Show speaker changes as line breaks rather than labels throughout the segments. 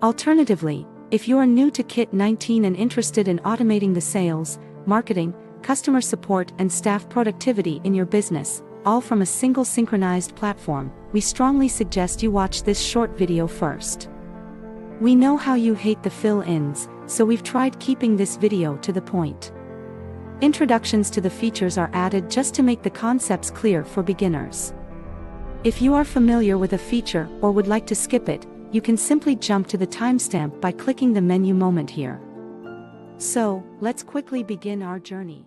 Alternatively, if you are new to Kit 19 and interested in automating the sales, marketing, customer support and staff productivity in your business, all from a single synchronized platform, we strongly suggest you watch this short video first. We know how you hate the fill-ins, so we've tried keeping this video to the point. Introductions to the features are added just to make the concepts clear for beginners. If you are familiar with a feature or would like to skip it, you can simply jump to the timestamp by clicking the menu moment here. So, let's quickly begin our journey.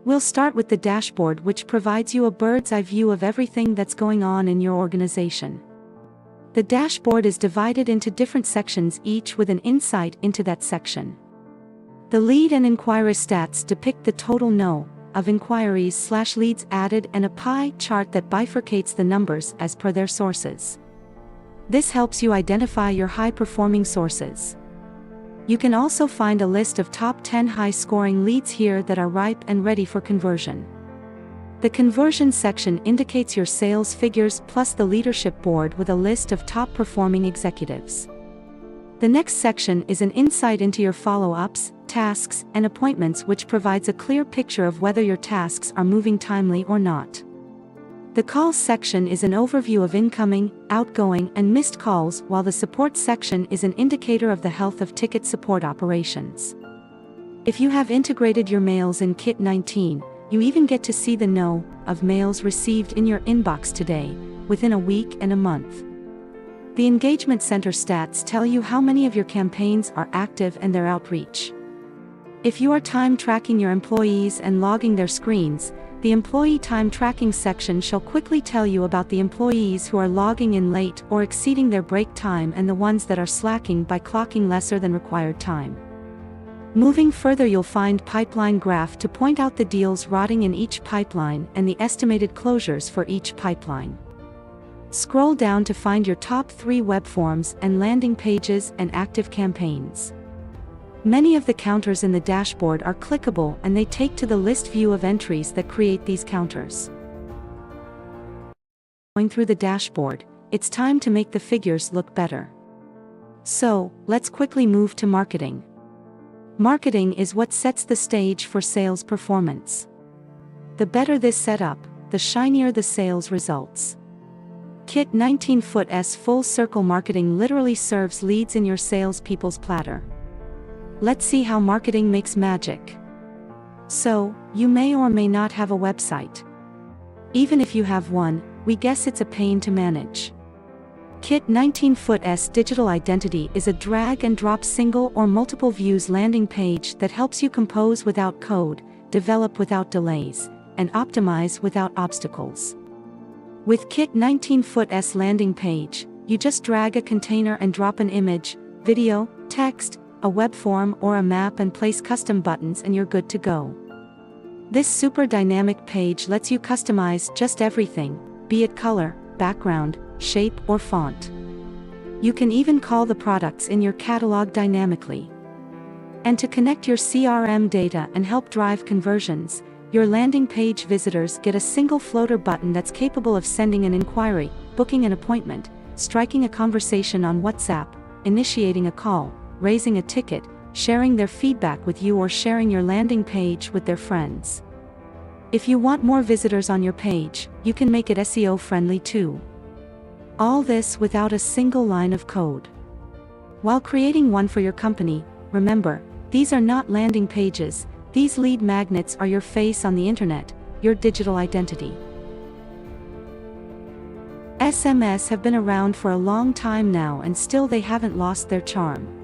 We'll start with the dashboard, which provides you a bird's eye view of everything that's going on in your organization. The dashboard is divided into different sections, each with an insight into that section. The lead and inquiry stats depict the total No of inquiries/leads added and a pie chart that bifurcates the numbers as per their sources. This helps you identify your high-performing sources. You can also find a list of top 10 high-scoring leads here that are ripe and ready for conversion. The conversion section indicates your sales figures plus the leadership board with a list of top-performing executives. The next section is an insight into your follow-ups, tasks, and appointments, which provides a clear picture of whether your tasks are moving timely or not. The calls section is an overview of incoming, outgoing, and missed calls, while the support section is an indicator of the health of ticket support operations. If you have integrated your mails in Kit 19, you even get to see the No of mails received in your inbox today, within a week and a month. The Engagement Center stats tell you how many of your campaigns are active and their outreach. If you are time tracking your employees and logging their screens, the Employee Time Tracking section shall quickly tell you about the employees who are logging in late or exceeding their break time and the ones that are slacking by clocking lesser than required time. Moving further, you'll find pipeline graph to point out the deals rotting in each pipeline and the estimated closures for each pipeline. Scroll down to find your top 3 web forms and landing pages and active campaigns. Many of the counters in the dashboard are clickable and they take to the list view of entries that create these counters. Going through the dashboard, it's time to make the figures look better. So, let's quickly move to marketing. Marketing is what sets the stage for sales performance. The better this setup, the shinier the sales results. Kit 19's full circle marketing literally serves leads in your salespeople's platter. Let's see how marketing makes magic. So, you may or may not have a website. Even if you have one, we guess it's a pain to manage. Kit 19's digital identity is a drag-and-drop single or multiple views landing page that helps you compose without code, develop without delays, and optimize without obstacles. With Kit 19's landing page, you just drag a container and drop an image, video, text, a web form or a map and place custom buttons and you're good to go. This super dynamic page lets you customize just everything, be it color, background, shape or font. You can even call the products in your catalog dynamically. And to connect your CRM data and help drive conversions, your landing page visitors get a single floater button that's capable of sending an inquiry, booking an appointment, striking a conversation on WhatsApp, initiating a call, raising a ticket, sharing their feedback with you or sharing your landing page with their friends. If you want more visitors on your page, you can make it SEO friendly too. All this without a single line of code. While creating one for your company, remember, these are not landing pages, these lead magnets are your face on the internet, your digital identity. SMS have been around for a long time now and still they haven't lost their charm.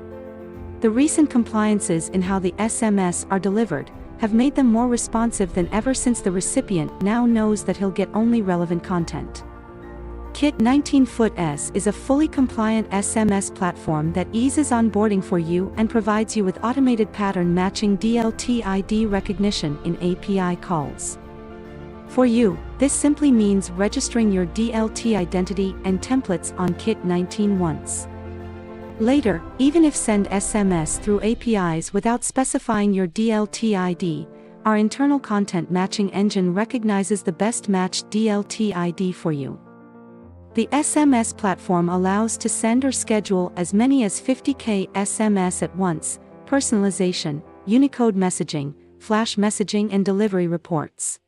The recent compliances in how the SMS are delivered have made them more responsive than ever, since the recipient now knows that he'll get only relevant content. Kit 19's is a fully compliant SMS platform that eases onboarding for you and provides you with automated pattern matching DLT ID recognition in API calls. For you, this simply means registering your DLT identity and templates on Kit 19 once. Later, even if send SMS through APIs without specifying your DLT ID, our internal content matching engine recognizes the best matched DLT ID for you. The SMS platform allows to send or schedule as many as 50K SMS at once, personalization, Unicode messaging, flash messaging and delivery reports.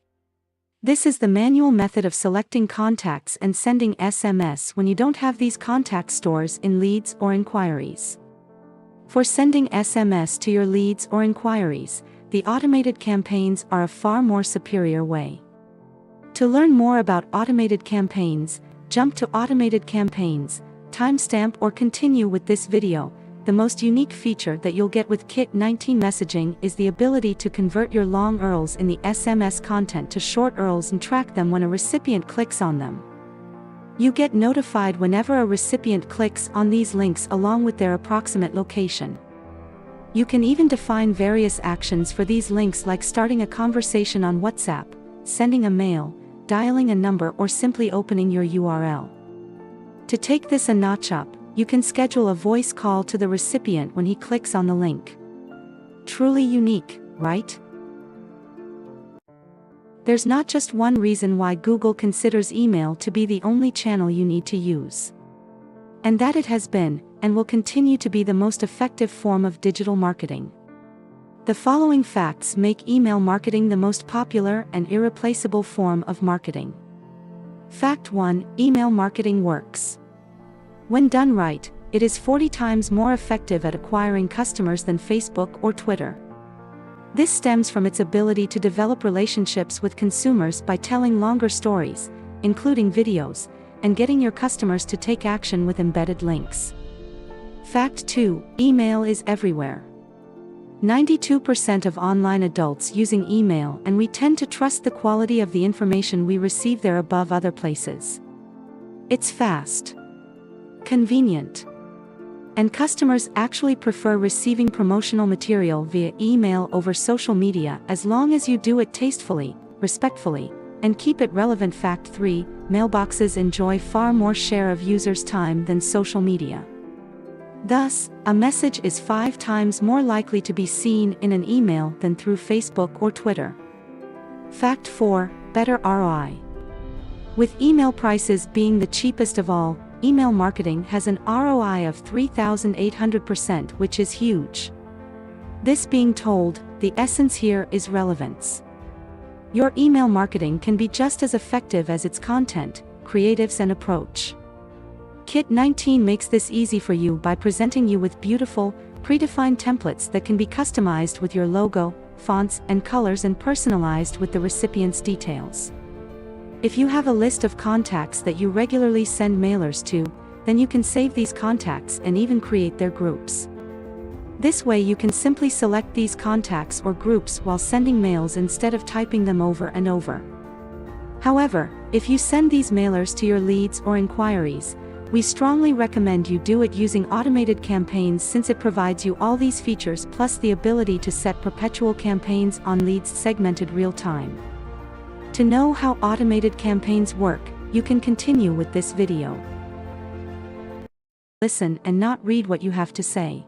This is the manual method of selecting contacts and sending SMS when you don't have these contact stores in leads or inquiries. For sending SMS to your leads or inquiries, the automated campaigns are a far more superior way. To learn more about automated campaigns, jump to Automated Campaigns, timestamp or continue with this video. The most unique feature that you'll get with Kit19 messaging is the ability to convert your long URLs in the SMS content to short URLs and track them when a recipient clicks on them. You get notified whenever a recipient clicks on these links along with their approximate location. You can even define various actions for these links, like starting a conversation on WhatsApp, sending a mail, dialing a number, or simply opening your URL. To take this a notch up, you can schedule a voice call to the recipient when he clicks on the link. Truly unique, right? There's not just one reason why Google considers email to be the only channel you need to use. And that it has been, and will continue to be, the most effective form of digital marketing. The following facts make email marketing the most popular and irreplaceable form of marketing. Fact 1: email marketing works. When done right, it is 40 times more effective at acquiring customers than Facebook or Twitter. This stems from its ability to develop relationships with consumers by telling longer stories, including videos, and getting your customers to take action with embedded links. Fact 2: email is everywhere. 92% of online adults using email, and we tend to trust the quality of the information we receive there above other places. It's fast, convenient, and customers actually prefer receiving promotional material via email over social media, as long as you do it tastefully, respectfully, and keep it relevant. Fact 3: mailboxes enjoy far more share of users' time than social media. Thus, a message is 5 times more likely to be seen in an email than through Facebook or Twitter. Fact 4: better ROI. With email prices being the cheapest of all, email marketing has an ROI of 3,800%, which is huge. This being told, the essence here is relevance. Your email marketing can be just as effective as its content, creatives, and approach. Kit19 makes this easy for you by presenting you with beautiful, predefined templates that can be customized with your logo, fonts, and colors, and personalized with the recipient's details. If you have a list of contacts that you regularly send mailers to, then you can save these contacts and even create their groups. This way you can simply select these contacts or groups while sending mails instead of typing them over and over. However, if you send these mailers to your leads or inquiries, we strongly recommend you do it using automated campaigns, since it provides you all these features plus the ability to set perpetual campaigns on leads segmented real time. To know how automated campaigns work, you can continue with this video. Listen and not read what you have to say.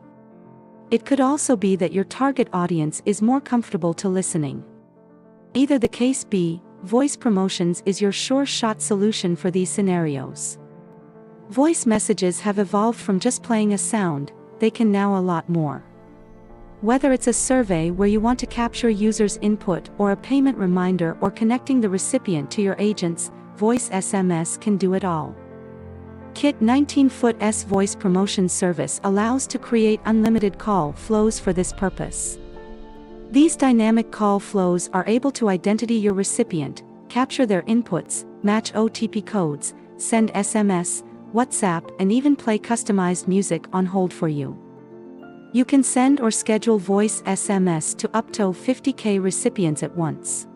It could also be that your target audience is more comfortable to listening. Either the case be, voice promotions is your sure-shot solution for these scenarios. Voice messages have evolved from just playing a sound, they can now a lot more. Whether it's a survey where you want to capture users' input, or a payment reminder, or connecting the recipient to your agents, voice SMS can do it all. Kit19's voice promotion service allows to create unlimited call flows for this purpose. These dynamic call flows are able to identify your recipient, capture their inputs, match OTP codes, send SMS, WhatsApp, and even play customized music on hold for you. You can send or schedule voice SMS to up to 50K recipients at once.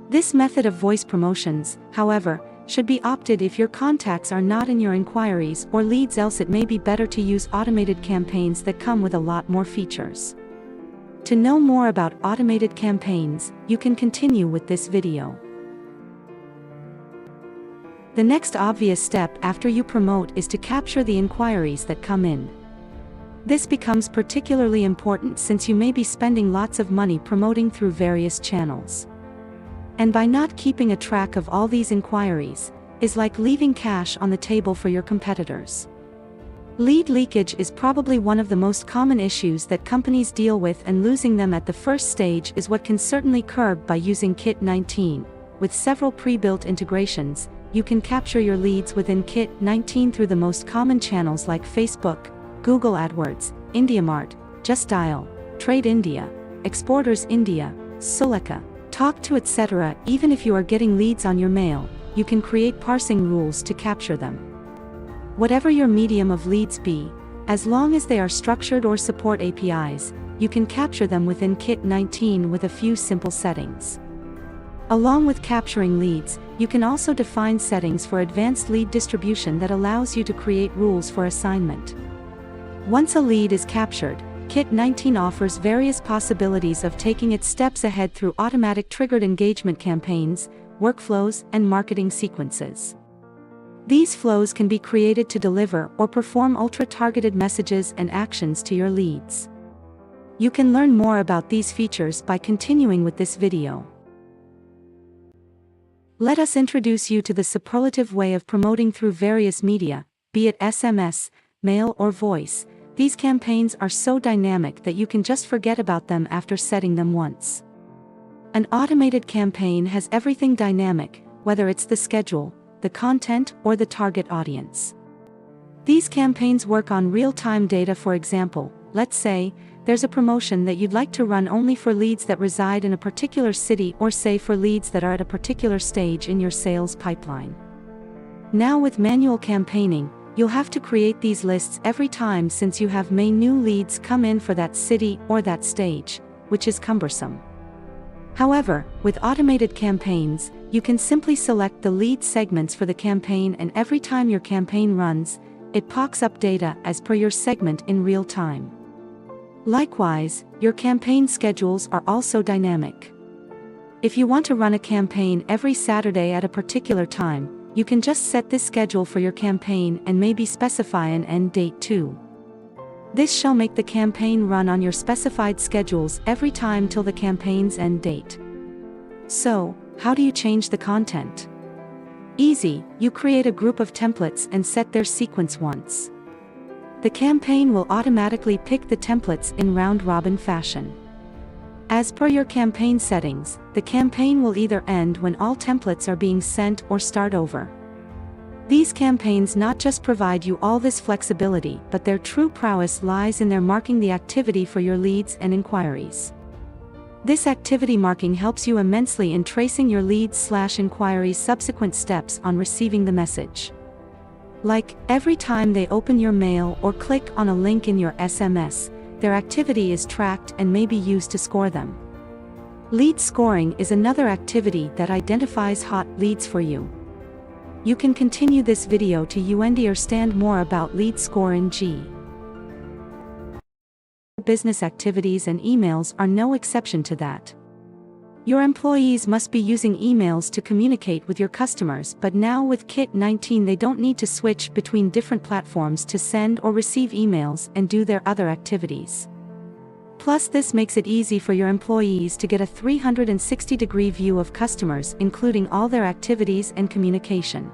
This method of voice promotions, however, should be opted if your contacts are not in your inquiries or leads, else it may be better to use automated campaigns that come with a lot more features. To know more about automated campaigns, you can continue with this video. The next obvious step after you promote is to capture the inquiries that come in. This becomes particularly important since you may be spending lots of money promoting through various channels. And by not keeping a track of all these inquiries, is like leaving cash on the table for your competitors. Lead leakage is probably one of the most common issues that companies deal with, and losing them at the first stage is what can certainly curb by using Kit19. With several pre-built integrations, you can capture your leads within Kit19 through the most common channels like Facebook, Google AdWords, IndiaMart, Just Dial, Trade India, Exporters India, Suleka, Talk2, etc. Even if you are getting leads on your mail, you can create parsing rules to capture them. Whatever your medium of leads be, as long as they are structured or support APIs, you can capture them within Kit19 with a few simple settings. Along with capturing leads, you can also define settings for advanced lead distribution that allows you to create rules for assignment. Once a lead is captured, Kit19 offers various possibilities of taking it steps ahead through automatic triggered engagement campaigns, workflows, and marketing sequences. These flows can be created to deliver or perform ultra-targeted messages and actions to your leads. You can learn more about these features by continuing with this video. Let us introduce you to the superlative way of promoting through various media, be it SMS, mail, or voice. These campaigns are so dynamic that you can just forget about them after setting them once. An automated campaign has everything dynamic, whether it's the schedule, the content, or the target audience. These campaigns work on real-time data. For example, let's say there's a promotion that you'd like to run only for leads that reside in a particular city, or say for leads that are at a particular stage in your sales pipeline. Now with manual campaigning, you'll have to create these lists every time, since you have many new leads come in for that city or that stage, which is cumbersome. However, with automated campaigns, you can simply select the lead segments for the campaign, and every time your campaign runs, it pocks up data as per your segment in real time. Likewise, your campaign schedules are also dynamic. If you want to run a campaign every Saturday at a particular time, you can just set this schedule for your campaign and maybe specify an end date too. This shall make the campaign run on your specified schedules every time till the campaign's end date. So, how do you change the content? Easy, you create a group of templates and set their sequence once. The campaign will automatically pick the templates in round-robin fashion. As per your campaign settings, the campaign will either end when all templates are being sent or start over. These campaigns not just provide you all this flexibility, but their true prowess lies in their marking the activity for your leads and inquiries. This activity marking helps you immensely in tracing your leads/inquiries' subsequent steps on receiving the message. Like, every time they open your mail or click on a link in your SMS, their activity is tracked and may be used to score them. Lead scoring is another activity that identifies hot leads for you. You can continue this video to understand more about lead scoring. Business activities and emails are no exception to that. Your employees must be using emails to communicate with your customers, but now with Kit19 they don't need to switch between different platforms to send or receive emails and do their other activities. Plus, this makes it easy for your employees to get a 360-degree view of customers, including all their activities and communication.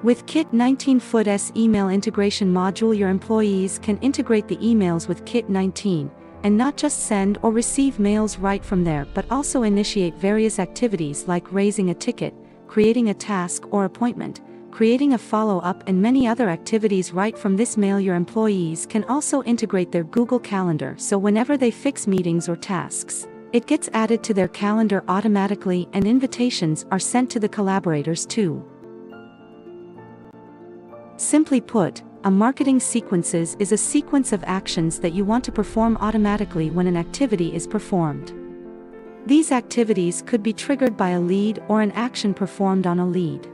With Kit19 Foot's email integration module, your employees can integrate the emails with Kit19, and not just send or receive mails right from there, but also initiate various activities like raising a ticket, creating a task or appointment, creating a follow-up, and many other activities right from this mail. Your employees can also integrate their Google Calendar, so whenever they fix meetings or tasks, it gets added to their calendar automatically, and invitations are sent to the collaborators too. Simply put, a marketing sequences is a sequence of actions that you want to perform automatically when an activity is performed. These activities could be triggered by a lead or an action performed on a lead.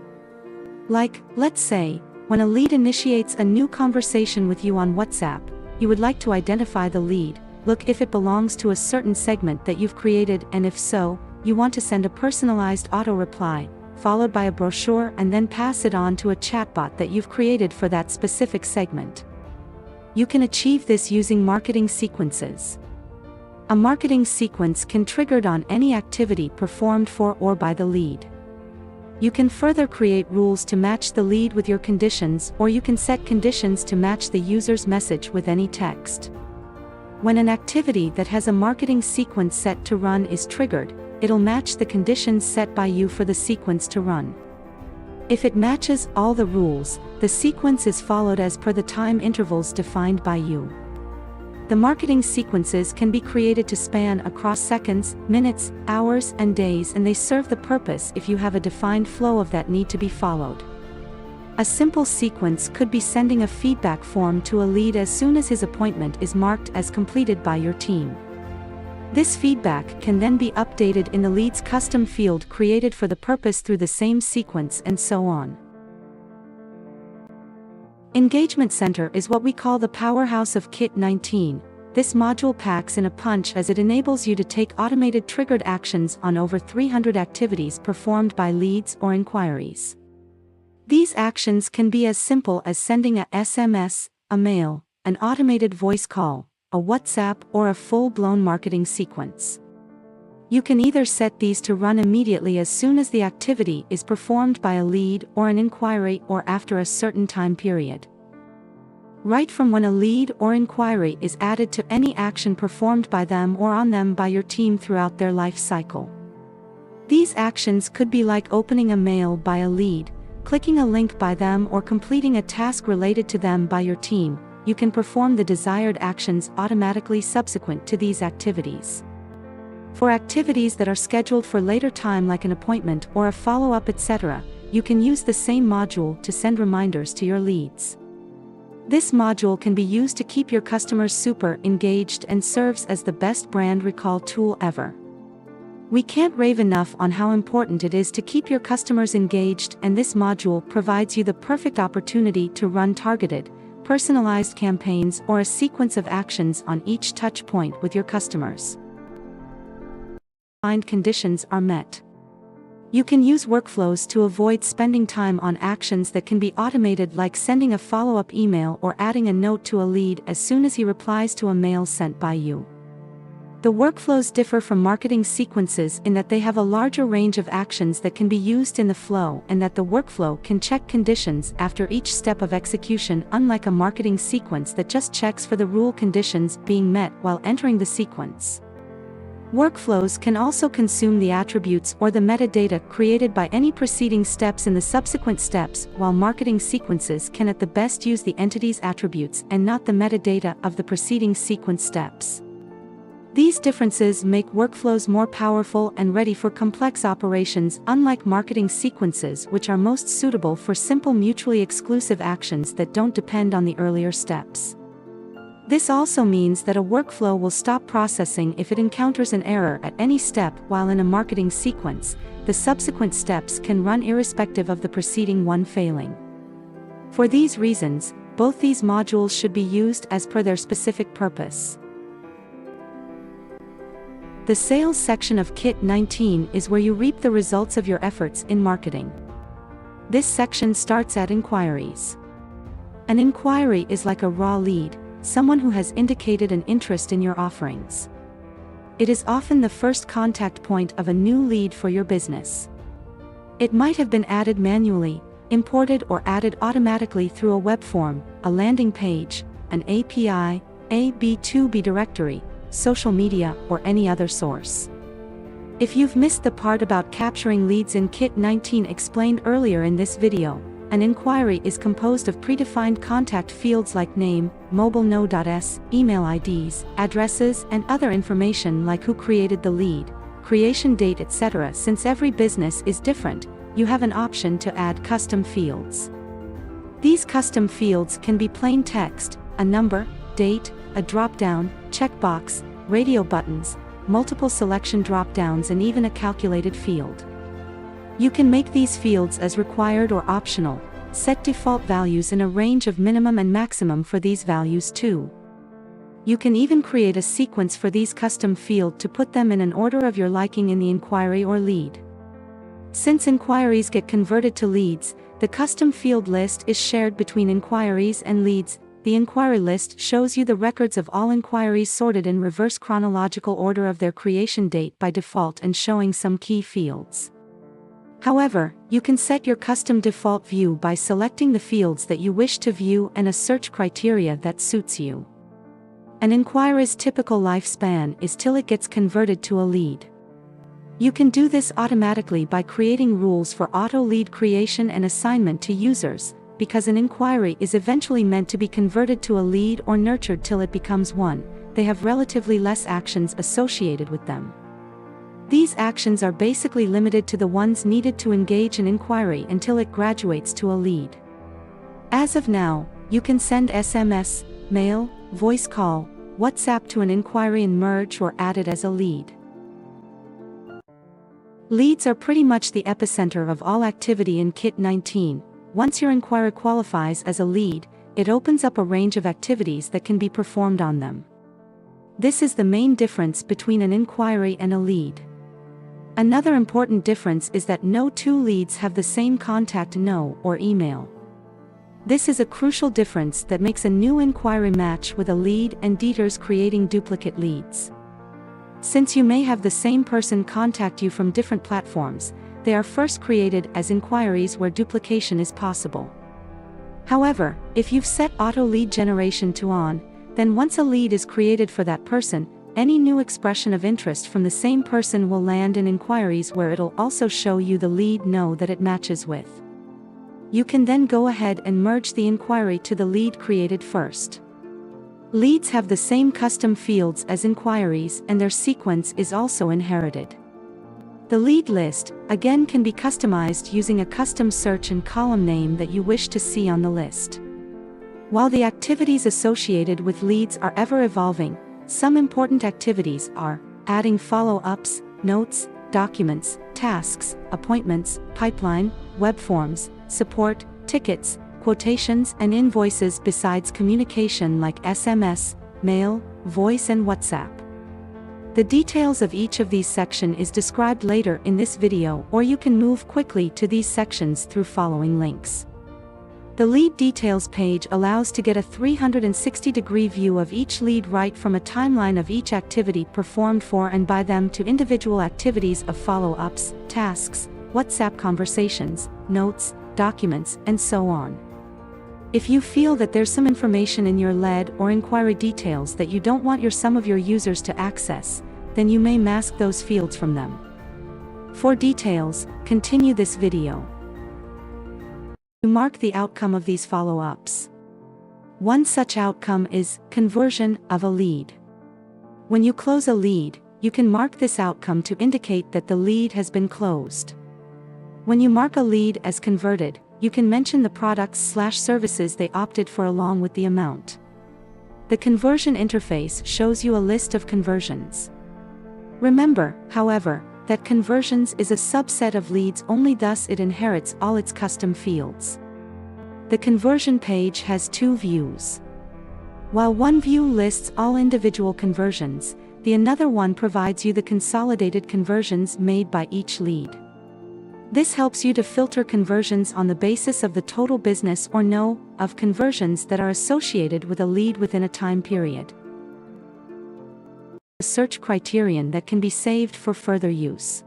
Like, let's say, when a lead initiates a new conversation with you on WhatsApp, you would like to identify the lead, look if it belongs to a certain segment that you've created, and if so, you want to send a personalized auto-reply, followed by a brochure, and then pass it on to a chatbot that you've created for that specific segment. You can achieve this using marketing sequences. A marketing sequence can be triggered on any activity performed for or by the lead. You can further create rules to match the lead with your conditions, or you can set conditions to match the user's message with any text. When an activity that has a marketing sequence set to run is triggered, it'll match the conditions set by you for the sequence to run. If it matches all the rules, the sequence is followed as per the time intervals defined by you. The marketing sequences can be created to span across seconds, minutes, hours, and days, and they serve the purpose if you have a defined flow of that need to be followed. A simple sequence could be sending a feedback form to a lead as soon as his appointment is marked as completed by your team. This feedback can then be updated in the lead's custom field created for the purpose through the same sequence, and so on. Engagement Center is what we call the powerhouse of Kit 19. This module packs in a punch as it enables you to take automated triggered actions on over 300 activities performed by leads or inquiries. These actions can be as simple as sending a SMS, a mail, an automated voice call, a WhatsApp, or a full-blown marketing sequence. You can either set these to run immediately as soon as the activity is performed by a lead or an inquiry, or after a certain time period. Right from when a lead or inquiry is added to any action performed by them or on them by your team throughout their life cycle. These actions could be like opening a mail by a lead, clicking a link by them, or completing a task related to them by your team. You can perform the desired actions automatically subsequent to these activities. For activities that are scheduled for later time, like an appointment or a follow-up, etc., you can use the same module to send reminders to your leads. This module can be used to keep your customers super engaged and serves as the best brand recall tool ever. We can't rave enough on how important it is to keep your customers engaged, and this module provides you the perfect opportunity to run targeted, personalized campaigns or a sequence of actions on each touch point with your customers. Defined conditions are met. You can use workflows to avoid spending time on actions that can be automated, like sending a follow-up email or adding a note to a lead as soon as he replies to a mail sent by you. The workflows differ from marketing sequences in that they have a larger range of actions that can be used in the flow, and that the workflow can check conditions after each step of execution, unlike a marketing sequence that just checks for the rule conditions being met while entering the sequence. Workflows can also consume the attributes or the metadata created by any preceding steps in the subsequent steps, while marketing sequences can at the best use the entity's attributes and not the metadata of the preceding sequence steps. These differences make workflows more powerful and ready for complex operations, unlike marketing sequences, which are most suitable for simple mutually exclusive actions that don't depend on the earlier steps. This also means that a workflow will stop processing if it encounters an error at any step, while in a marketing sequence, the subsequent steps can run irrespective of the preceding one failing. For these reasons, both these modules should be used as per their specific purpose. The sales section of Kit 19 is where you reap the results of your efforts in marketing. This section starts at inquiries. An inquiry is like a raw lead, someone who has indicated an interest in your offerings. It is often the first contact point of a new lead for your business. It might have been added manually, imported or added automatically through a web form, a landing page, an API, a B2B directory, social media, or any other source. If you've missed the part about capturing leads in Kit 19 explained earlier in this video, an inquiry is composed of predefined contact fields like name, mobile no.s, email IDs, addresses, and other information like who created the lead, creation date, etc. Since every business is different, you have an option to add custom fields. These custom fields can be plain text, a number, date, a drop-down, checkbox, radio buttons, multiple selection drop-downs, and even a calculated field. You can make these fields as required or optional, set default values in a range of minimum and maximum for these values too. You can even create a sequence for these custom fields to put them in an order of your liking in the inquiry or lead. Since inquiries get converted to leads, the custom field list is shared between inquiries and leads. The inquiry list shows you the records of all inquiries sorted in reverse chronological order of their creation date by default and showing some key fields. However, you can set your custom default view by selecting the fields that you wish to view and a search criteria that suits you. An inquiry's typical lifespan is till it gets converted to a lead. You can do this automatically by creating rules for auto lead creation and assignment to users, because an inquiry is eventually meant to be converted to a lead or nurtured till it becomes one. They have relatively less actions associated with them. These actions are basically limited to the ones needed to engage an inquiry until it graduates to a lead. As of now, you can send SMS, mail, voice call, WhatsApp to an inquiry and merge or add it as a lead. Leads are pretty much the epicenter of all activity in Kit 19. Once your inquiry qualifies as a lead, it opens up a range of activities that can be performed on them. This is the main difference between an inquiry and a lead. Another important difference is that no two leads have the same contact or email. This is a crucial difference that makes a new inquiry match with a lead and deters creating duplicate leads. Since you may have the same person contact you from different platforms, they are first created as inquiries where duplication is possible. However, if you've set auto lead generation to on, then once a lead is created for that person, any new expression of interest from the same person will land in inquiries where it'll also show you the lead that it matches with. You can then go ahead and merge the inquiry to the lead created first. Leads have the same custom fields as inquiries and their sequence is also inherited. The lead list, again, can be customized using a custom search and column name that you wish to see on the list. While the activities associated with leads are ever evolving, some important activities are adding follow-ups, notes, documents, tasks, appointments, pipeline, web forms, support, tickets, quotations and invoices besides communication like SMS, mail, voice and WhatsApp. The details of each of these sections is described later in this video, or you can move quickly to these sections through following links. The lead details page allows to get a 360-degree view of each lead right from a timeline of each activity performed for and by them to individual activities of follow-ups, tasks, WhatsApp conversations, notes, documents, and so on. If you feel that there's some information in your lead or inquiry details that you don't want some of your users to access, then you may mask those fields from them. For details, continue this video. You mark the outcome of these follow-ups. One such outcome is conversion of a lead. When you close a lead, you can mark this outcome to indicate that the lead has been closed. When you mark a lead as converted, you can mention the products/services they opted for along with the amount. The conversion interface shows you a list of conversions. Remember, however, that conversions is a subset of leads only, thus it inherits all its custom fields. The conversion page has two views. While one view lists all individual conversions, the another one provides you the consolidated conversions made by each lead. This helps you to filter conversions on the basis of the total business or of conversions that are associated with a lead within a time period. A search criterion that can be saved for further use.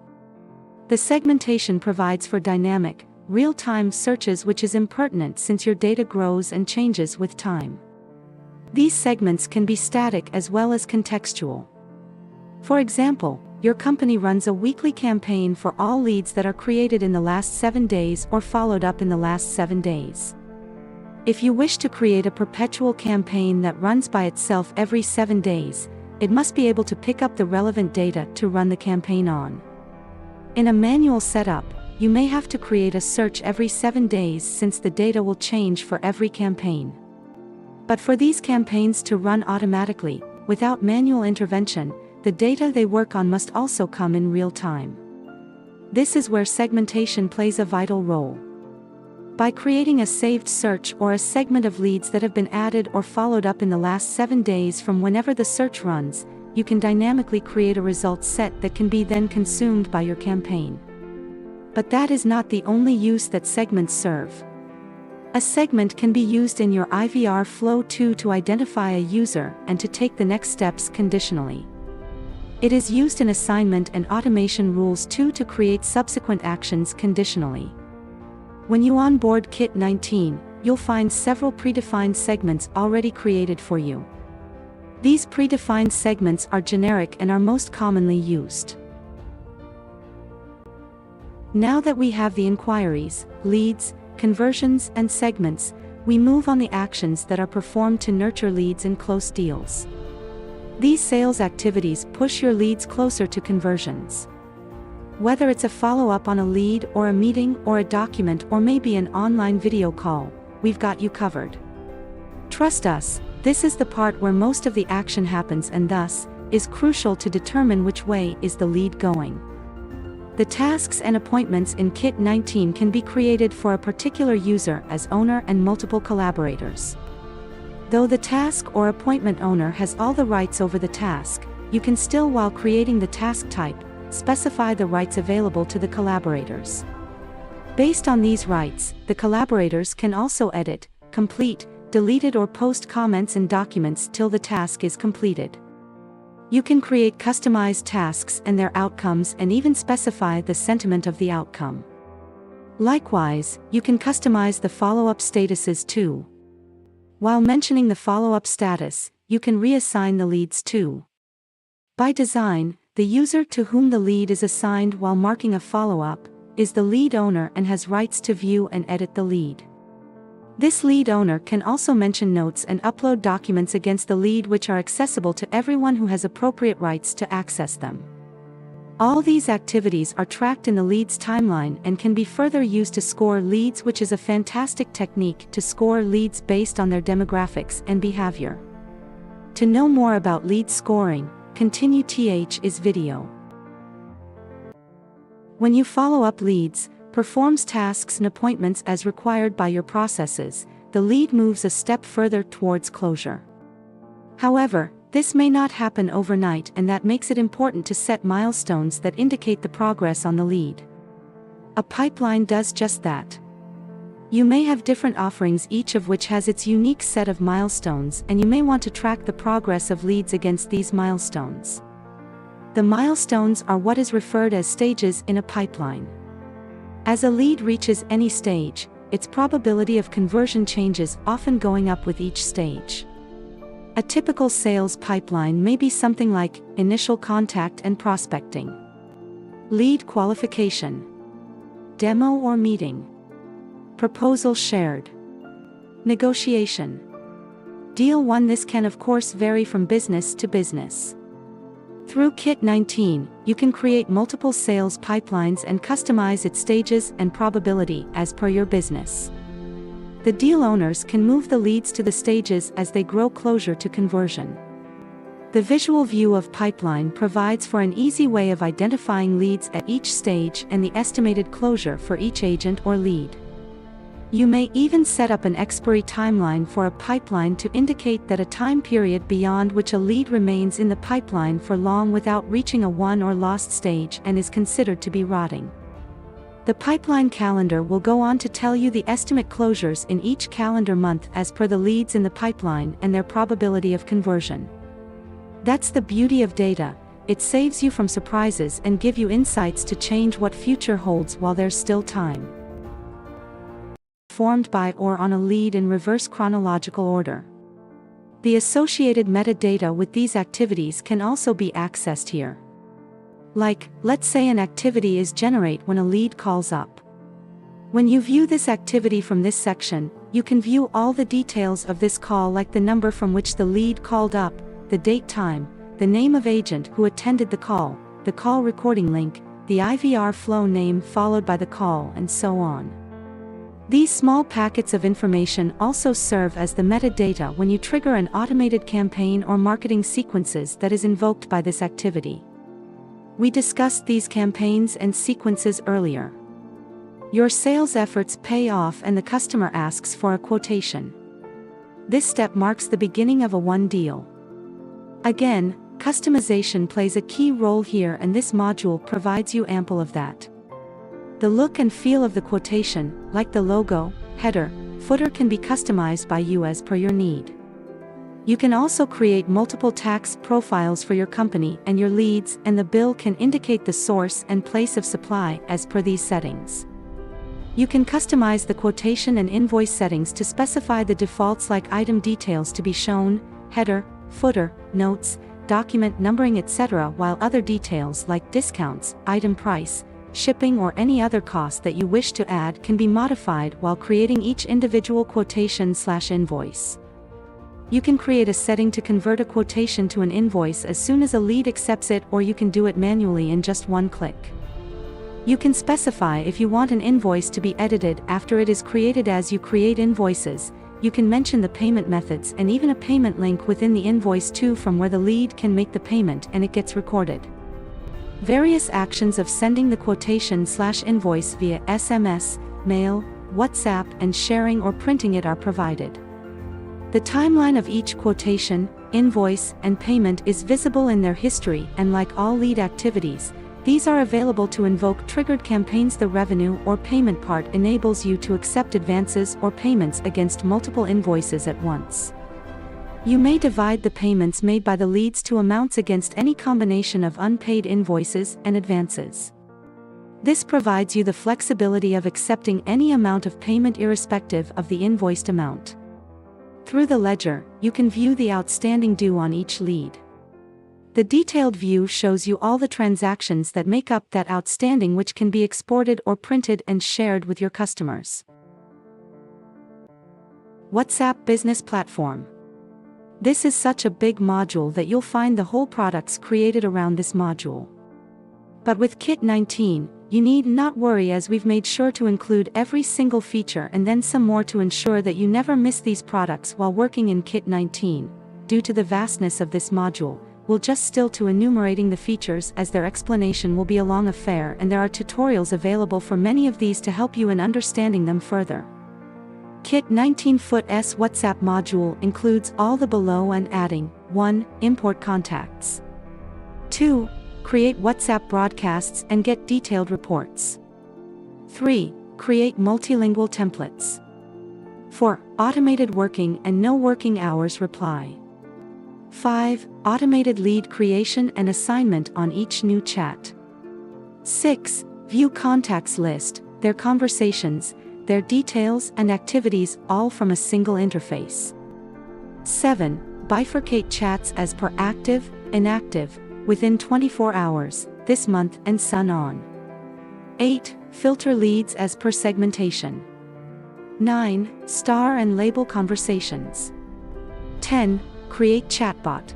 The segmentation provides for dynamic, real-time searches, which is impertinent since your data grows and changes with time. These segments can be static as well as contextual. For example, your company runs a weekly campaign for all leads that are created in the last 7 days or followed up in the last 7 days. If you wish to create a perpetual campaign that runs by itself every 7 days, it must be able to pick up the relevant data to run the campaign on. In a manual setup, you may have to create a search every 7 days since the data will change for every campaign. But for these campaigns to run automatically, without manual intervention, the data they work on must also come in real time. This is where segmentation plays a vital role. By creating a saved search or a segment of leads that have been added or followed up in the last 7 days from whenever the search runs, you can dynamically create a results set that can be then consumed by your campaign. But that is not the only use that segments serve. A segment can be used in your IVR flow too, to identify a user and to take the next steps conditionally. It is used in assignment and automation rules too to create subsequent actions conditionally. When you onboard Kit 19, you'll find several predefined segments already created for you. These predefined segments are generic and are most commonly used. Now that we have the inquiries, leads, conversions, and segments, we move on the actions that are performed to nurture leads and close deals. These sales activities push your leads closer to conversions. Whether it's a follow-up on a lead or a meeting or a document or maybe an online video call, we've got you covered. Trust us, this is the part where most of the action happens and thus, is crucial to determine which way is the lead going. The tasks and appointments in Kit 19 can be created for a particular user as owner and multiple collaborators. Though the task or appointment owner has all the rights over the task, you can still, while creating the task type, specify the rights available to the collaborators. Based on these rights, the collaborators can also edit, complete, delete or post comments and documents till the task is completed. You can create customized tasks and their outcomes and even specify the sentiment of the outcome. Likewise, you can customize the follow-up statuses too. While mentioning the follow-up status, you can reassign the leads too. By design, the user to whom the lead is assigned while marking a follow-up is the lead owner and has rights to view and edit the lead. This lead owner can also mention notes and upload documents against the lead which are accessible to everyone who has appropriate rights to access them. All these activities are tracked in the leads timeline and can be further used to score leads, which is a fantastic technique to score leads based on their demographics and behavior. To know more about lead scoring, continue is video. When you follow up leads, performs tasks and appointments as required by your processes, the lead moves a step further towards closure. However, this may not happen overnight, and that makes it important to set milestones that indicate the progress on the lead. A pipeline does just that. You may have different offerings, each of which has its unique set of milestones, and you may want to track the progress of leads against these milestones. The milestones are what is referred as stages in a pipeline. As a lead reaches any stage, its probability of conversion changes, often going up with each stage. A typical sales pipeline may be something like initial contact and prospecting, lead qualification, demo or meeting, proposal shared, negotiation, deal won. This can of course vary from business to business. Through Kit 19, you can create multiple sales pipelines and customize its stages and probability as per your business. The deal owners can move the leads to the stages as they grow closer to conversion. The visual view of pipeline provides for an easy way of identifying leads at each stage and the estimated closure for each agent or lead. You may even set up an expiry timeline for a pipeline to indicate that a time period beyond which a lead remains in the pipeline for long without reaching a won or lost stage and is considered to be rotting. The pipeline calendar will go on to tell you the estimate closures in each calendar month as per the leads in the pipeline and their probability of conversion. That's the beauty of data. It saves you from surprises and give you insights to change what future holds while there's still time. Formed by or on a lead in reverse chronological order. The associated metadata with these activities can also be accessed here. Like, let's say an activity is generate when a lead calls up. When you view this activity from this section, you can view all the details of this call, like the number from which the lead called up, the date time, the name of agent who attended the call recording link, the IVR flow name followed by the call, and so on. These small packets of information also serve as the metadata when you trigger an automated campaign or marketing sequences that is invoked by this activity. We discussed these campaigns and sequences earlier. Your sales efforts pay off and the customer asks for a quotation. This step marks the beginning of a won deal. Again, customization plays a key role here, and this module provides you ample of that. The look and feel of the quotation, like the logo, header, footer, can be customized by you as per your need. You can also create multiple tax profiles for your company and your leads, and the bill can indicate the source and place of supply as per these settings. You can customize the quotation and invoice settings to specify the defaults like item details to be shown, header, footer, notes, document numbering, etc., while other details like discounts, item price, shipping, or any other cost that you wish to add can be modified while creating each individual quotation/invoice. You can create a setting to convert a quotation to an invoice as soon as a lead accepts it, or you can do it manually in just one click. You can specify if you want an invoice to be edited after it is created. As you create invoices, you can mention the payment methods and even a payment link within the invoice too, from where the lead can make the payment and it gets recorded. Various actions of sending the quotation/invoice via SMS, mail, WhatsApp, and sharing or printing it are provided. The timeline of each quotation, invoice, and payment is visible in their history, and like all lead activities, these are available to invoke triggered campaigns. The revenue or payment part enables you to accept advances or payments against multiple invoices at once. You may divide the payments made by the leads to amounts against any combination of unpaid invoices and advances. This provides you the flexibility of accepting any amount of payment irrespective of the invoiced amount. Through the ledger, you can view the outstanding due on each lead. The detailed view shows you all the transactions that make up that outstanding, which can be exported or printed and shared with your customers. WhatsApp Business Platform. This is such a big module that you'll find the whole products created around this module. But with Kit 19, you need not worry, as we've made sure to include every single feature and then some more to ensure that you never miss these products while working in Kit 19. Due to the vastness of this module, we'll just stick to enumerating the features, as their explanation will be a long affair, and there are tutorials available for many of these to help you in understanding them further. Kit 19's WhatsApp module includes all the below and adding: 1. Import contacts. 2. Create WhatsApp broadcasts and get detailed reports. 3. Create multilingual templates. 4. Automated working and no working hours reply. 5. Automated lead creation and assignment on each new chat. 6. View contacts list, their conversations, their details and activities, all from a single interface. 7. Bifurcate chats as per active, inactive, within 24 hours, this month, and so on. 8. Filter leads as per segmentation. 9. Star and label conversations. 10. Create chatbot.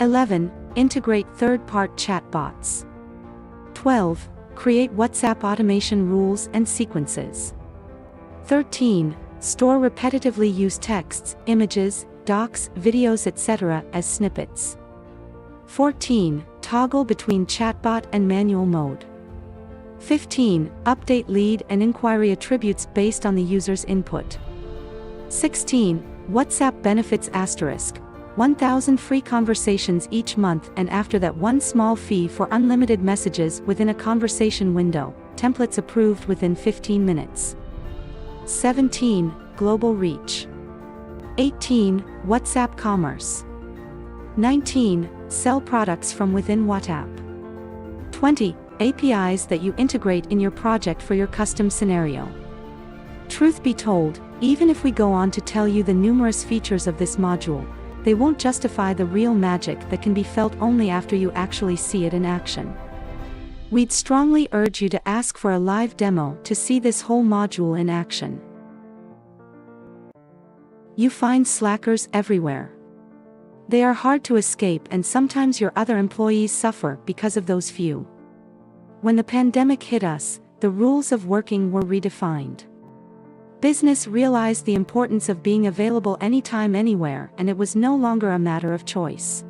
11. Integrate third-party chatbots. 12. Create WhatsApp automation rules and sequences. 13. Store repetitively used texts, images, docs, videos, etc. as snippets. 14. Toggle between chatbot and manual mode. 15. Update lead and inquiry attributes based on the user's input. 16. WhatsApp benefits *, 1,000 free conversations each month, and after that 1 small fee for unlimited messages within a conversation window, templates approved within 15 minutes. 17. Global reach. 18. WhatsApp commerce. 19. Sell products from within WhatsApp. 20. APIs that you integrate in your project for your custom scenario. Truth be told, even if we go on to tell you the numerous features of this module, they won't justify the real magic that can be felt only after you actually see it in action. We'd strongly urge you to ask for a live demo to see this whole module in action. You find slackers everywhere. They are hard to escape, and sometimes your other employees suffer because of those few. When the pandemic hit us, the rules of working were redefined. Business realized the importance of being available anytime, anywhere, and it was no longer a matter of choice.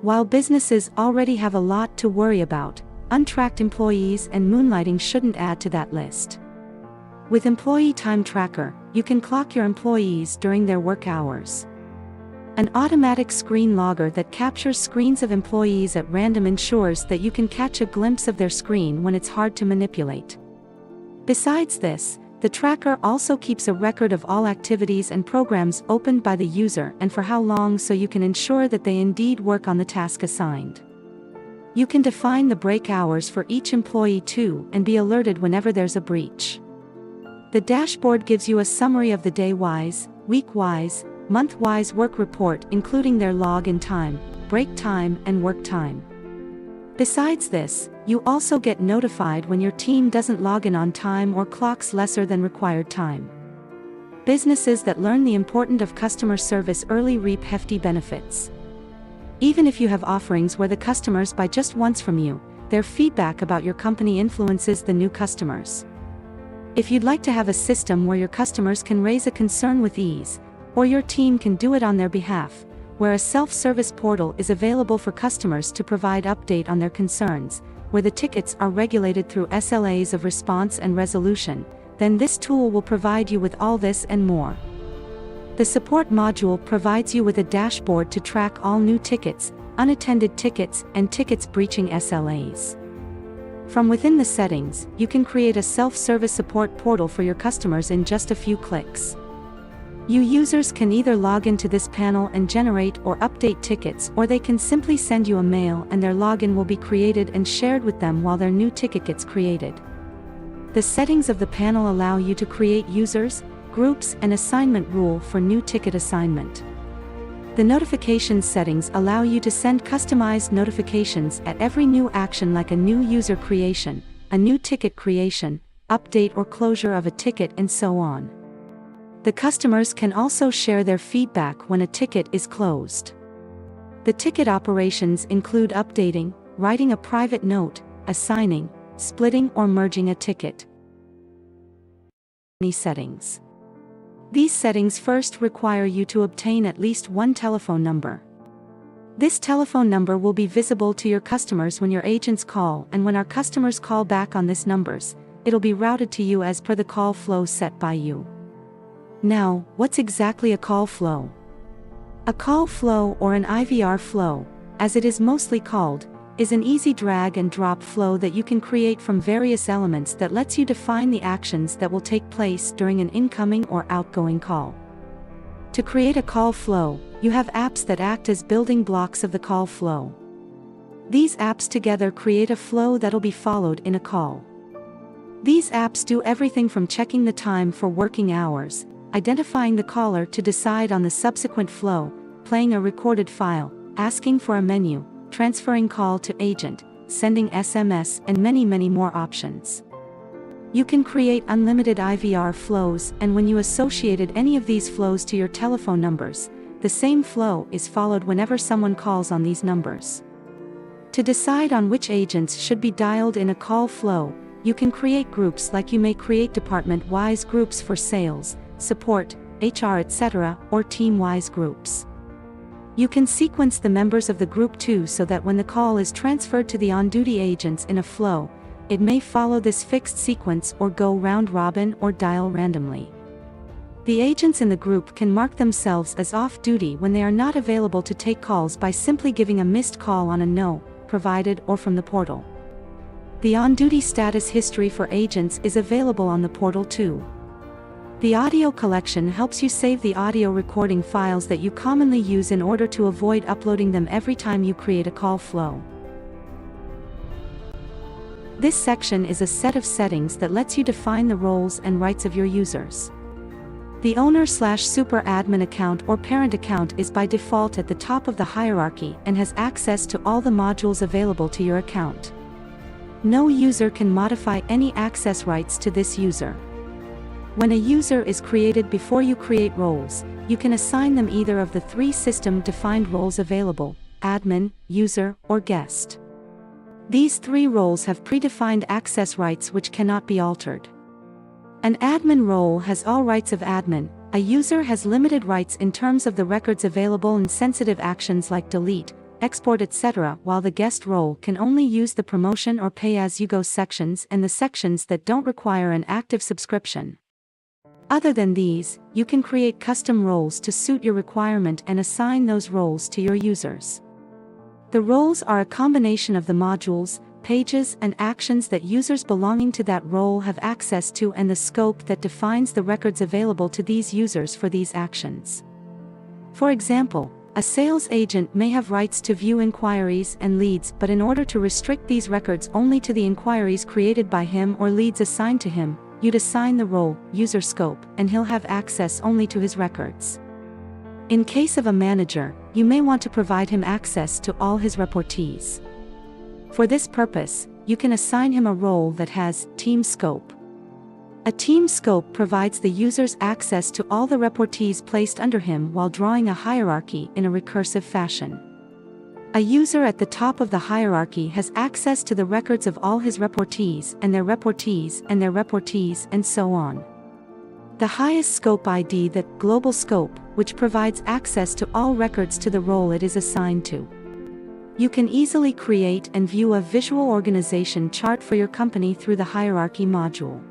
While businesses already have a lot to worry about, untracked employees and moonlighting shouldn't add to that list. With Employee Time Tracker, you can clock your employees during their work hours. An automatic screen logger that captures screens of employees at random ensures that you can catch a glimpse of their screen when it's hard to manipulate. Besides this, The tracker also keeps a record of all activities and programs opened by the user and for how long, so you can ensure that they indeed work on the task assigned. You can define the break hours for each employee too and be alerted whenever there's a breach. The dashboard gives you a summary of the day-wise, week-wise, month-wise work report, including their log-in time, break time, and work time. Besides this, you also get notified when your team doesn't log in on time or clocks lesser than required time. Businesses that learn the importance of customer service early reap hefty benefits. Even if you have offerings where the customers buy just once from you, their feedback about your company influences the new customers. If you'd like to have a system where your customers can raise a concern with ease, or your team can do it on their behalf, where a self-service portal is available for customers to provide update on their concerns, where the tickets are regulated through SLAs of response and resolution, then this tool will provide you with all this and more. The support module provides you with a dashboard to track all new tickets, unattended tickets, and tickets breaching SLAs. From within the settings, you can create a self-service support portal for your customers in just a few clicks. You users can either log into this panel and generate or update tickets, or they can simply send you a mail and their login will be created and shared with them while their new ticket gets created. The settings of the panel allow you to create users, groups, and assignment rule for new ticket assignment. The notifications settings allow you to send customized notifications at every new action, like a new user creation, a new ticket creation, update or closure of a ticket, and so on. The customers can also share their feedback when a ticket is closed. The ticket operations include updating, writing a private note, assigning, splitting or merging a ticket. Settings. These settings first require you to obtain at least one telephone number. This telephone number will be visible to your customers when your agents call, and when our customers call back on this numbers, it'll be routed to you as per the call flow set by you. Now, what's exactly a call flow? A call flow, or an IVR flow, as it is mostly called, is an easy drag and drop flow that you can create from various elements that lets you define the actions that will take place during an incoming or outgoing call. To create a call flow, you have apps that act as building blocks of the call flow. These apps together create a flow that'll be followed in a call. These apps do everything from checking the time for working hours, identifying the caller to decide on the subsequent flow, playing a recorded file, asking for a menu, transferring call to agent, sending SMS, and many more options. You can create unlimited IVR flows, and when you associated any of these flows to your telephone numbers, the same flow is followed whenever someone calls on these numbers. To decide on which agents should be dialed in a call flow, you can create groups, like you may create department-wise groups for sales, support, HR, etc., or team-wise groups. You can sequence the members of the group too, so that when the call is transferred to the on-duty agents in a flow, it may follow this fixed sequence or go round robin or dial randomly. The agents in the group can mark themselves as off-duty when they are not available to take calls by simply giving a missed call on a no, provided or from the portal. The on-duty status history for agents is available on the portal too. The audio collection helps you save the audio recording files that you commonly use in order to avoid uploading them every time you create a call flow. This section is a set of settings that lets you define the roles and rights of your users. The owner/super admin account or parent account is by default at the top of the hierarchy and has access to all the modules available to your account. No user can modify any access rights to this user. When a user is created before you create roles, you can assign them either of the three system-defined roles available: admin, user, or guest. These three roles have predefined access rights which cannot be altered. An admin role has all rights of admin, a user has limited rights in terms of the records available and sensitive actions like delete, export, etc., while the guest role can only use the promotion or pay-as-you-go sections and the sections that don't require an active subscription. Other than these, you can create custom roles to suit your requirement and assign those roles to your users. The roles are a combination of the modules, pages and actions that users belonging to that role have access to, and the scope that defines the records available to these users for these actions. For example, a sales agent may have rights to view inquiries and leads, but in order to restrict these records only to the inquiries created by him or leads assigned to him, you'd assign the role, user scope, and he'll have access only to his records. In case of a manager, you may want to provide him access to all his reportees. For this purpose, you can assign him a role that has team scope. A team scope provides the users access to all the reportees placed under him while drawing a hierarchy in a recursive fashion. A user at the top of the hierarchy has access to the records of all his reportees and their reportees and their reportees, and so on. The highest scope ID, the global scope, which provides access to all records to the role it is assigned to. You can easily create and view a visual organization chart for your company through the hierarchy module.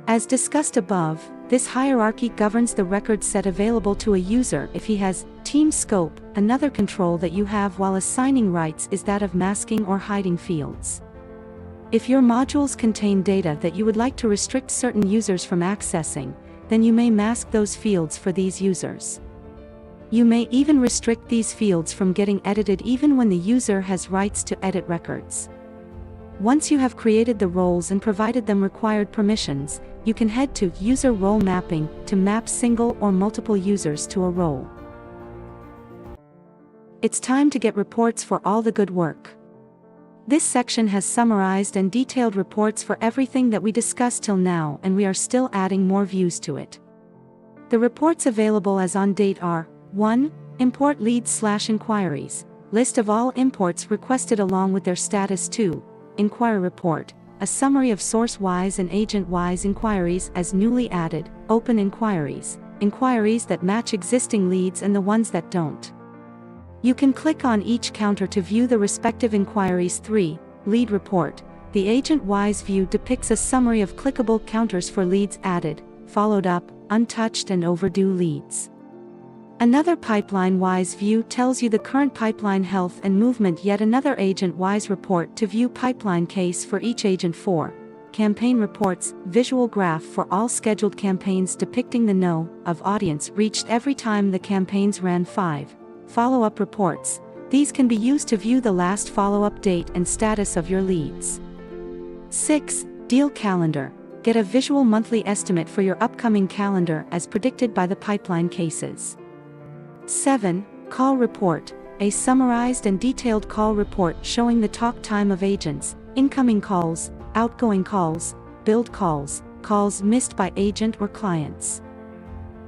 As discussed above, this hierarchy governs the record set available to a user if he has team scope. Another control that you have while assigning rights is that of masking or hiding fields. If your modules contain data that you would like to restrict certain users from accessing, then you may mask those fields for these users. You may even restrict these fields from getting edited even when the user has rights to edit records. Once you have created the roles and provided them required permissions, you can head to User Role Mapping to map single or multiple users to a role. It's time to get reports for all the good work. This section has summarized and detailed reports for everything that we discussed till now, and we are still adding more views to it. The reports available as on date are: 1. Import leads/inquiries, list of all imports requested along with their status. 2. Inquiry report, a summary of source-wise and agent-wise inquiries as newly added, open inquiries, inquiries that match existing leads and the ones that don't. You can click on each counter to view the respective inquiries. 3. Lead report, the agent-wise view depicts a summary of clickable counters for leads added, followed up, untouched and overdue leads. Another pipeline-wise view tells you the current pipeline health and movement. Yet another agent-wise report to view pipeline case for each agent. 4. Campaign reports, visual graph for all scheduled campaigns depicting the know of audience reached every time the campaigns ran. 5. Follow-up reports, these can be used to view the last follow-up date and status of your leads. 6. Deal calendar, get a visual monthly estimate for your upcoming calendar as predicted by the pipeline cases. 7. Call report, a summarized and detailed call report showing the talk time of agents, incoming calls, outgoing calls, billed calls, calls missed by agent or clients.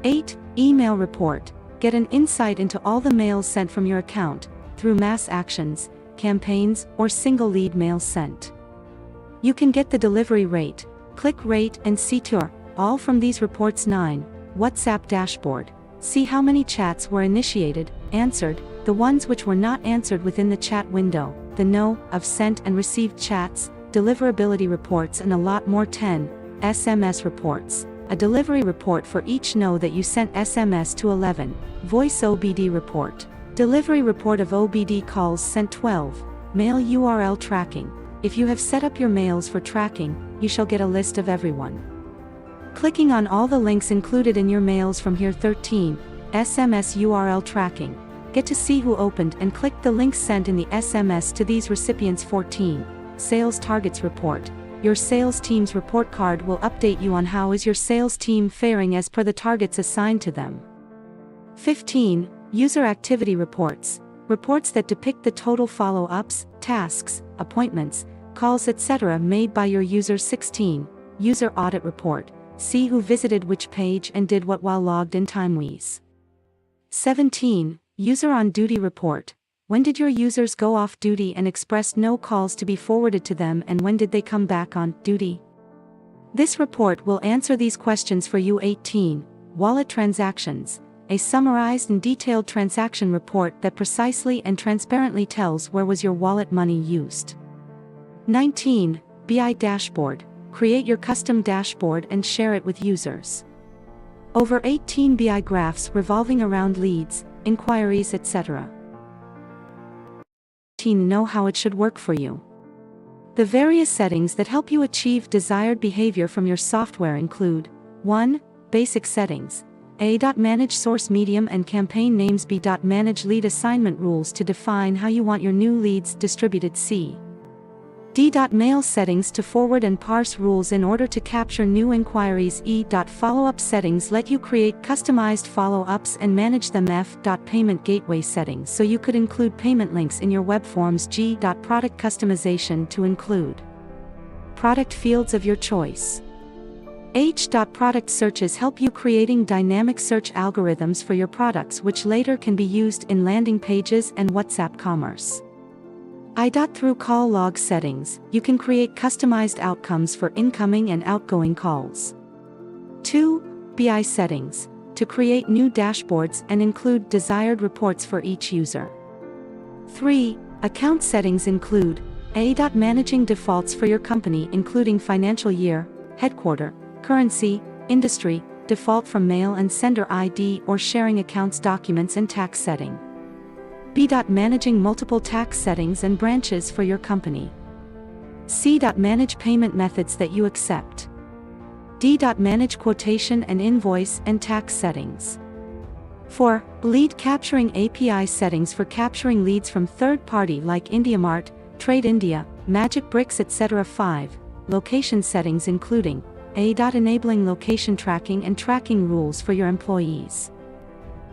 8. Email report, get an insight into all the mails sent from your account, through mass actions, campaigns, or single lead mails sent. You can get the delivery rate, click rate and CTR, all from these reports. 9. WhatsApp dashboard, see how many chats were initiated, answered, the ones which were not answered within the chat window, the know of sent and received chats, deliverability reports and a lot more. 10. SMS reports, a delivery report for each know that you sent SMS to. 11. Voice OBD report, delivery report of OBD calls sent. 12. Mail URL tracking, if you have set up your mails for tracking, you shall get a list of everyone clicking on all the links included in your mails from here. 13. SMS URL tracking, get to see who opened and clicked the links sent in the SMS to these recipients. 14. Sales targets report, your sales team's report card will update you on how is your sales team faring as per the targets assigned to them. 15. User activity reports, reports that depict the total follow-ups, tasks, appointments, calls etc. made by your users. 16. User audit report, see who visited which page and did what while logged in TimeWise. 17. User on duty report, when did your users go off duty and expressed no calls to be forwarded to them, and when did they come back on duty? This report will answer these questions for you. 18. Wallet transactions, a summarized and detailed transaction report that precisely and transparently tells where was your wallet money used. 19. BI dashboard, create your custom dashboard and share it with users. Over 18 BI graphs revolving around leads, inquiries etc. Know how it should work for you. The various settings that help you achieve desired behavior from your software include 1. Basic settings. A. Manage source medium and campaign names. B. Manage lead assignment rules to define how you want your new leads distributed. C. D. Mail settings to forward and parse rules in order to capture new inquiries. E. Follow-up settings let you create customized follow-ups and manage them. F. Payment gateway settings so you could include payment links in your web forms. G. Product customization to include product fields of your choice. H. Product searches help you creating dynamic search algorithms for your products which later can be used in landing pages and WhatsApp commerce. I. Through call log settings, you can create customized outcomes for incoming and outgoing calls. 2. BI settings, to create new dashboards and include desired reports for each user. 3. Account settings include A. Managing defaults for your company including financial year, headquarter, currency, industry, default from mail and sender ID or sharing accounts documents and tax setting. B. Managing multiple tax settings and branches for your company. C. Manage payment methods that you accept. D. Manage quotation and invoice and tax settings. 4. Lead capturing API settings for capturing leads from third party like IndiaMart, Trade India, Magic Bricks etc. 5. Location settings including A. Enabling location tracking and tracking rules for your employees.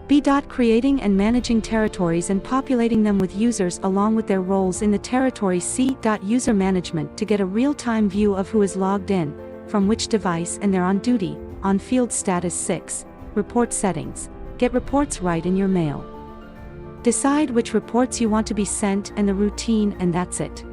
B. Creating and managing territories and populating them with users along with their roles in the territory. C. User management to get a real-time view of who is logged in, from which device and they're on duty, on field status. 6. Report settings, get reports right in your mail. Decide which reports you want to be sent and the routine and that's it.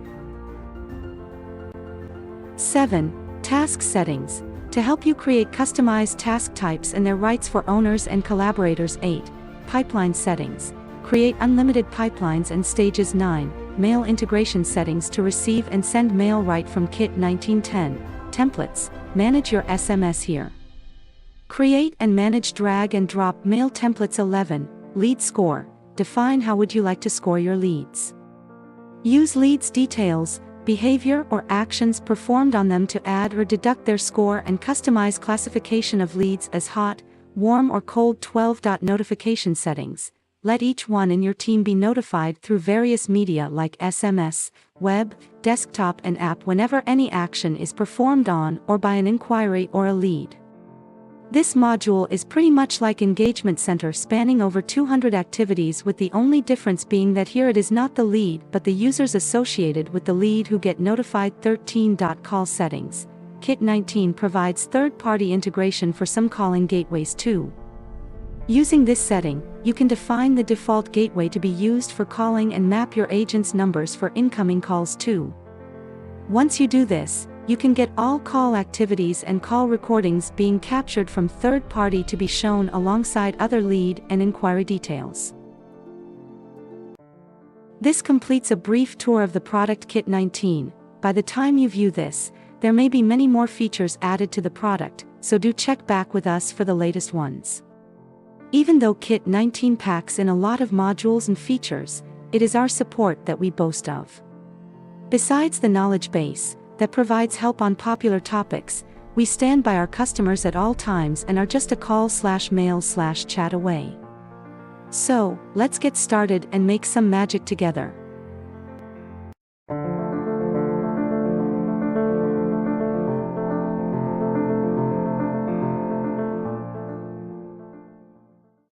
7. Task settings, to help you create customized task types and their rights for owners and collaborators. 8. Pipeline settings, create unlimited pipelines and stages. 9. Mail integration settings to receive and send mail right from Kit 1910. Templates, manage your SMS here. Create and manage drag and drop mail templates. 11. Lead score, define how would you like to score your leads. Use leads details, behavior or actions performed on them to add or deduct their score and customize classification of leads as hot, warm or cold. 12. Notification settings, let each one in your team be notified through various media like SMS, web, desktop and app whenever any action is performed on or by an inquiry or a lead. This module is pretty much like Engagement Center spanning over 200 activities with the only difference being that here it is not the lead but the users associated with the lead who get notified. 13. Call settings, Kit 19 provides third-party integration for some calling gateways too. Using this setting, you can define the default gateway to be used for calling and map your agent's numbers for incoming calls too. Once you do this, you can get all call activities and call recordings being captured from third party to be shown alongside other lead and inquiry details. This completes a brief tour of the product Kit 19. By the time you view this, there may be many more features added to the product, so do check back with us for the latest ones. Even though Kit 19 packs in a lot of modules and features, it is our support that we boast of. Besides the knowledge base that provides help on popular topics, we stand by our customers at all times and are just a call/mail/chat away. So, let's get started and make some magic together.